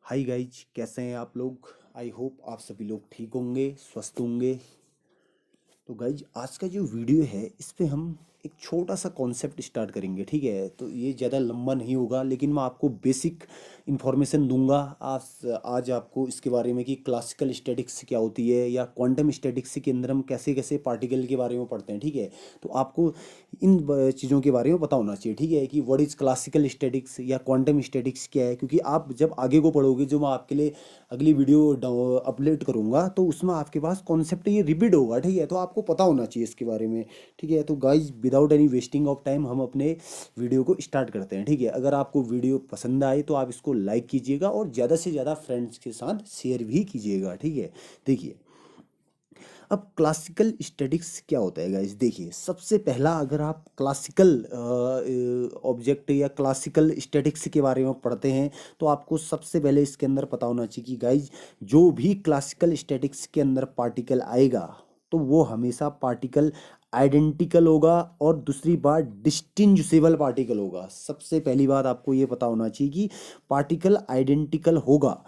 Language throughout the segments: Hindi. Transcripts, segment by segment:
हाय गाइज, कैसे हैं आप लोग। आई होप आप सभी लोग ठीक होंगे, स्वस्थ होंगे। तो गाइज आज का जो वीडियो है इस पे हम एक छोटा सा कॉन्सेप्ट स्टार्ट करेंगे, ठीक है। तो ये ज़्यादा लंबा नहीं होगा लेकिन मैं आपको बेसिक इन्फॉर्मेशन दूंगा आज आपको इसके बारे में कि क्लासिकल स्टैटिक्स क्या होती है या क्वांटम स्टैटिक्स के अंदर हम कैसे कैसे पार्टिकल के बारे में पढ़ते हैं, ठीक है। तो आपको इन चीज़ों के बारे में पता होना चाहिए, ठीक है, कि व्हाट इज़ क्लासिकल स्टैटिक्स या क्वांटम स्टैटिक्स क्या है। क्योंकि आप जब आगे को पढ़ोगे, जो मैं आपके लिए अगली वीडियो अपलोड करूँगा तो उसमें आपके पास कॉन्सेप्ट ये रिपीट होगा, ठीक है। तो आपको पता होना चाहिए इसके बारे में, ठीक है। तो guys without any wasting of time हम अपने वीडियो को स्टार्ट करते हैं, ठीक है। अगर आपको वीडियो पसंद आए तो आप इसको लाइक कीजिएगा और ज़्यादा से ज़्यादा फ्रेंड्स के साथ शेयर भी कीजिएगा, ठीक है। देखिए, अब क्लासिकल स्टैटिक्स क्या होता है गाइस। देखिए, सबसे पहला अगर आप क्लासिकल ऑब्जेक्ट या क्लासिकल स्टैटिक्स के बारे में पढ़ते हैं तो आपको सबसे पहले इसके अंदर पता होना चाहिए कि गाइस जो भी क्लासिकल स्टैटिक्स के अंदर पार्टिकल आएगा तो वो हमेशा पार्टिकल आइडेंटिकल होगा और दूसरी बात डिस्टिंग्विशेबल पार्टिकल होगा। सबसे पहली बात आपको ये पता होना चाहिए कि पार्टिकल आइडेंटिकल होगा,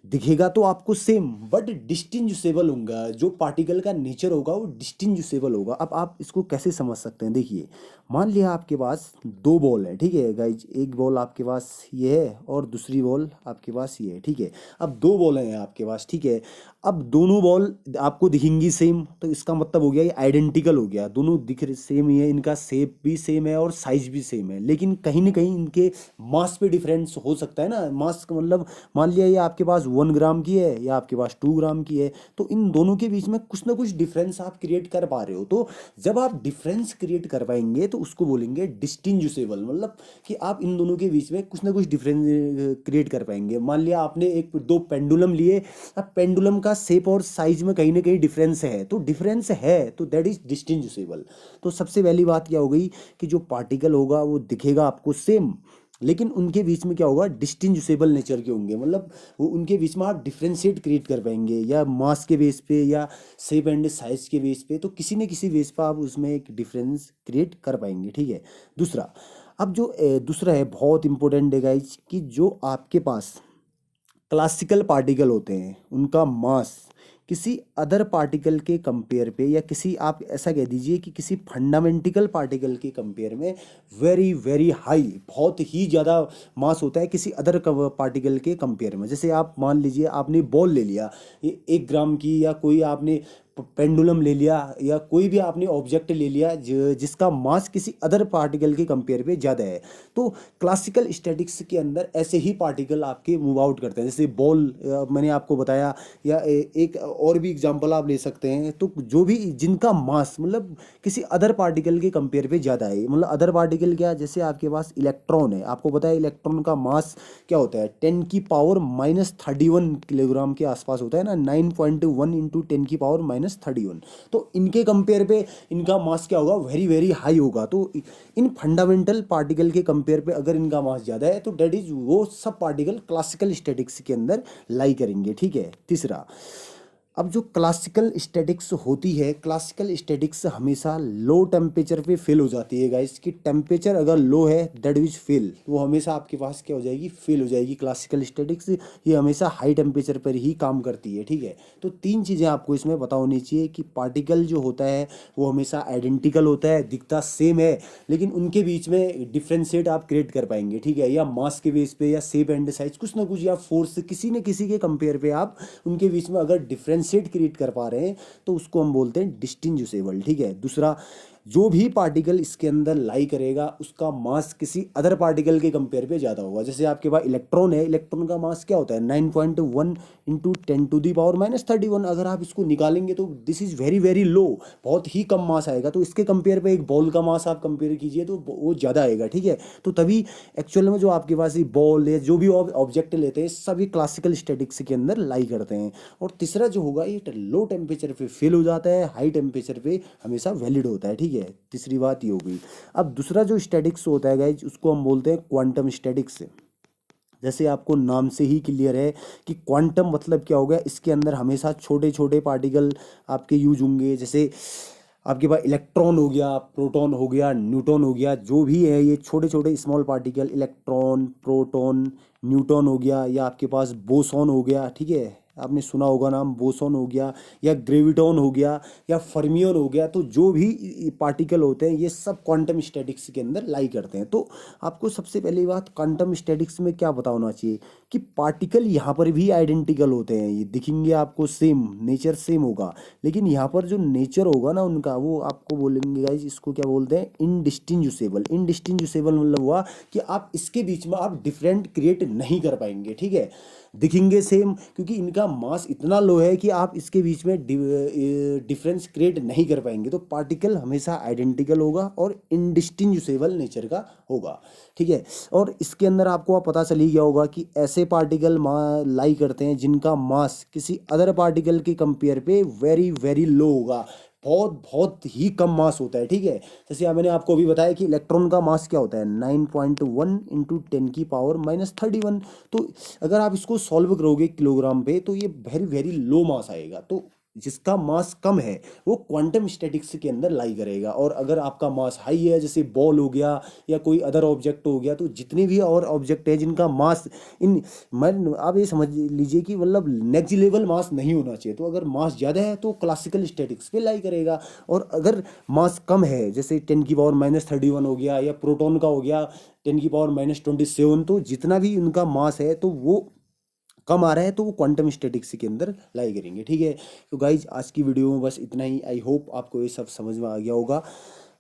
दिखेगा तो आपको सेम बट डिस्टिंग्विशेबल होगा। जो पार्टिकल का नेचर होगा वो डिस्टिंग्विशेबल होगा। अब आप इसको कैसे समझ सकते हैं, देखिए, मान लिया आपके पास दो बॉल है, ठीक है गाइज। एक बॉल आपके पास ये है और दूसरी बॉल आपके पास ये है, ठीक है। अब दो बॉल हैं आपके पास, ठीक है। अब दोनों बॉल आपको दिखेंगी सेम, तो इसका मतलब हो गया ये आइडेंटिकल हो गया, दोनों दिख रहे सेम ही है, इनका शेप भी सेम है और साइज भी सेम है। लेकिन कहीं ना कहीं इनके मास पे डिफरेंस हो सकता है ना। मास का मतलब, मान लिया ये आपके पास 1 ग्राम की है या आपके पास 2 ग्राम की है, तो इन दोनों के बीच में कुछ ना कुछ डिफरेंस आप क्रिएट कर पा रहे हो। तो जब आप डिफरेंस क्रिएट कर पाएंगे तो उसको बोलेंगे डिस्टिंग्विशेबल, मतलब कि आप इन दोनों के बीच में कुछ ना कुछ डिफरेंस क्रिएट कर पाएंगे। मान लिया आपने एक दो पेंडुलम लिए, अब पेंडुलम का शेप और साइज में कहीं ना कहीं डिफरेंस है, तो डिफरेंस है तो दैट इज डिस्टिंग्विशेबल। तो सबसे पहली बात क्या हो गई कि जो पार्टिकल होगा वो दिखेगा आपको सेम, लेकिन उनके बीच में क्या होगा, डिस्टिंग्विशेबल नेचर के होंगे। मतलब वो उनके बीच में आप डिफ्रेंशिएट क्रिएट कर पाएंगे या मास के बेस पे या शेप एंड साइज के बेस पे, तो किसी न किसी बेस पे आप उसमें एक डिफरेंस क्रिएट कर पाएंगे, ठीक है। दूसरा, अब जो दूसरा है बहुत इंपॉर्टेंट है गाइज, कि जो आपके पास क्लासिकल पार्टिकल होते हैं उनका मास किसी अदर पार्टिकल के कंपेयर पे या किसी, आप ऐसा कह दीजिए कि किसी फंडामेंटिकल पार्टिकल के कंपेयर में वेरी वेरी हाई, बहुत ही ज़्यादा मास होता है किसी अदर पार्टिकल के कंपेयर में। जैसे आप मान लीजिए आपने बॉल ले लिया, ये 1 ग्राम की, या कोई आपने पेंडुलम ले लिया, या कोई भी आपने ऑब्जेक्ट ले लिया जिसका मास किसी अदर पार्टिकल के कंपेयर पे ज़्यादा है, तो क्लासिकल स्टैटिक्स के अंदर ऐसे ही पार्टिकल आपके मूव आउट करते हैं। जैसे बॉल मैंने आपको बताया, या एक और भी एग्जांपल आप ले सकते हैं। तो जो भी जिनका मास मतलब किसी अदर पार्टिकल के कंपेयर पे ज़्यादा है, मतलब अदर पार्टिकल क्या, जैसे आपके पास इलेक्ट्रॉन है, आपको पता है इलेक्ट्रॉन का मास क्या होता है, 10⁻31 किलोग्राम के आसपास होता है ना, 9.1 इंटू 10⁻31। तो इनके कंपेयर पे इनका मास क्या होगा, वेरी वेरी हाई होगा। तो इन फंडामेंटल पार्टिकल के कंपेयर पे अगर इनका मास ज़्यादा है तो डेट इज वो सब पार्टिकल क्लासिकल स्टैटिक्स के अंदर लाई करेंगे, ठीक है। तीसरा, अब जो क्लासिकल स्टैटिक्स होती है, क्लासिकल स्टैटिक्स हमेशा लो टेम्परेचर पे फेल हो जाती है गाइस। कि टेम्परेचर अगर लो है दैट विज फेल, वो हमेशा आपके पास क्या हो जाएगी, फेल हो जाएगी। क्लासिकल स्टैटिक्स ये हमेशा हाई टेम्परेचर पर ही काम करती है, ठीक है। तो तीन चीज़ें आपको इसमें पता होनी चाहिए कि पार्टिकल जो होता है वो हमेशा आइडेंटिकल होता है, दिखता सेम है, लेकिन उनके बीच में डिफ्रेंशिएट आप क्रिएट कर पाएंगे, ठीक है। या मास के बेस पे या शेप एंड साइज कुछ ना कुछ, या फोर्स किसी न किसी के कंपेयर पे आप उनके बीच में अगर डिफरेंशिएट क्रिएट कर पा रहे हैं तो उसको हम बोलते हैं डिस्टिंग्विशेबल, ठीक है। दूसरा, जो भी पार्टिकल इसके अंदर लाई करेगा उसका मास किसी अदर पार्टिकल के कंपेयर पे ज़्यादा होगा। जैसे आपके पास इलेक्ट्रॉन है, इलेक्ट्रॉन का मास क्या होता है, 9.1 इंटू 10⁻31। अगर आप इसको निकालेंगे तो this is very very low, बहुत ही कम मास आएगा। तो इसके कंपेयर पे एक बॉल का मास आप कंपेयर कीजिए तो वो ज़्यादा आएगा, ठीक है। तो तभी एक्चुअल में जो आपके पास ये बॉल या जो भी ऑब्जेक्ट लेते हैं सभी क्लासिकल स्टैटिक्स के अंदर लाई करते हैं। और तीसरा जो होगा, ये लो टेम्परेचर पे फेल हो जाता है, हाई टेम्परेचर पे हमेशा वैलिड होता है, ठीक है। तीसरी बात ये हो गई। अब दूसरा जो स्टैटिक्स होता है गाइज उसको हम बोलते हैं क्वांटम स्टैटिक्स। जैसे आपको नाम से ही क्लियर है कि क्वांटम मतलब क्या हो गया, इसके अंदर हमेशा छोटे छोटे पार्टिकल आपके यूज होंगे। जैसे आपके पास इलेक्ट्रॉन हो गया, प्रोटॉन हो गया, न्यूट्रॉन हो गया, जो भी है ये छोटे छोटे small particle, electron, proton, neutron हो गया, या आपके पास बोसॉन हो गया, ठीक है, आपने सुना होगा नाम बोसॉन हो गया, या ग्रेविटॉन हो गया, या फर्मियन हो गया। तो जो भी पार्टिकल होते हैं ये सब क्वांटम स्टैटिक्स के अंदर लाई करते हैं। तो आपको सबसे पहली बात क्वांटम स्टैटिक्स में क्या पता होना चाहिए कि पार्टिकल यहाँ पर भी आइडेंटिकल होते हैं, ये दिखेंगे आपको सेम, नेचर सेम होगा, लेकिन यहाँ पर जो नेचर होगा ना उनका, वो आपको बोलेंगे गाइज, इसको क्या बोलते हैं, इनडिस्टिंग्विशेबल। इनडिस्टिंग्विशेबल मतलब हुआ कि आप इसके बीच में आप डिफरेंट क्रिएट नहीं कर पाएंगे, ठीक है, दिखेंगे सेम, क्योंकि इनका मास इतना लो है कि आप इसके बीच में डिफरेंस क्रिएट नहीं कर पाएंगे। तो पार्टिकल हमेशा आइडेंटिकल होगा और इनडिस्टिंग्विशेबल नेचर का होगा, ठीक है। और इसके अंदर आपको आप पता चल ही गया होगा कि ऐसे पार्टिकल लाई करते हैं जिनका मास किसी अदर पार्टिकल के कंपेयर पे वेरी वेरी लो होगा, बहुत बहुत ही कम मास होता है, ठीक है। जैसे मैंने आपको अभी बताया कि इलेक्ट्रॉन का मास क्या होता है, 9.1 इंटू 10⁻⁻31। तो अगर आप इसको सॉल्व करोगे किलोग्राम पे तो ये वेरी वेरी लो मास आएगा। तो जिसका मास कम है वो क्वांटम स्टैटिक्स के अंदर लाई करेगा, और अगर आपका मास हाई है, जैसे बॉल हो गया या कोई अदर ऑब्जेक्ट हो गया, तो जितने भी और ऑब्जेक्ट है जिनका मास इन मैं आप ये समझ लीजिए कि मतलब नेक्स्ट लेवल मास नहीं होना चाहिए। तो अगर मास ज़्यादा है तो क्लासिकल स्टैटिक्स पे लाई करेगा, और अगर मास कम है, जैसे 10⁻⁻31 हो गया, या प्रोटॉन का हो गया 10⁻⁻27, तो जितना भी उनका मास है तो वो कम आ रहा है तो वो क्वांटम स्टैटिक्स के अंदर लाई करेंगे, ठीक है। तो गाइज आज की वीडियो में बस इतना ही। आई होप आपको ये सब समझ में आ गया होगा।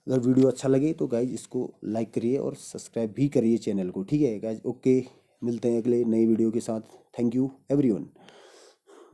अगर वीडियो अच्छा लगे तो गाइज इसको लाइक करिए और सब्सक्राइब भी करिए चैनल को, ठीक है गाइज। ओके, मिलते हैं अगले नई वीडियो के साथ। Thank you everyone.